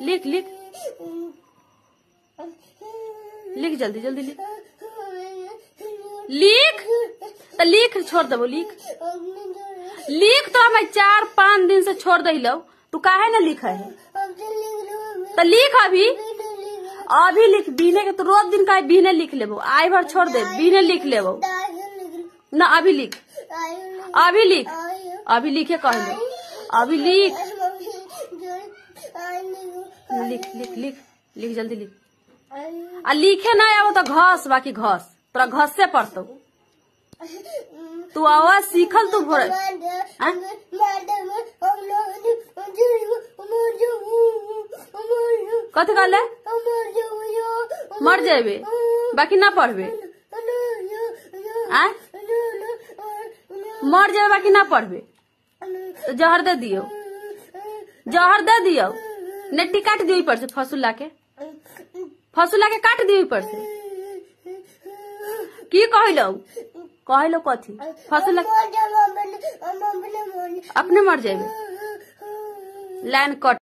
लिख लिख लिख जल्दी जल्दी लिख लिख तो लिख छोड़ देबो लिख लिख तो मैं 4-5 दिन से छोड़ दे लो तू काहे ना लिखा है तो लिख अभी लिख बीने के तो रोज दिन का बीने लिख लेबो आई बार छोड़ दे बीने लिख लेबो ना अभी लिख अभी लिखे कह लो अभी लिख लिख लिख लिख लिख जल्दी लिख आ लिखे ना आवो तो घस बाकी घस तोरा घस से पढ़तो तू आवाज सीखल तू भोर कथी कहले मर जेबे बाकी ना पढ़बे मर जाए बाकी ना पढ़बे तो जहर दे दियो नेटी काट दियो पर से फसुल लाके काट दियो पर से की कहलो कथी फसुल अपने मर जाए लाइन कट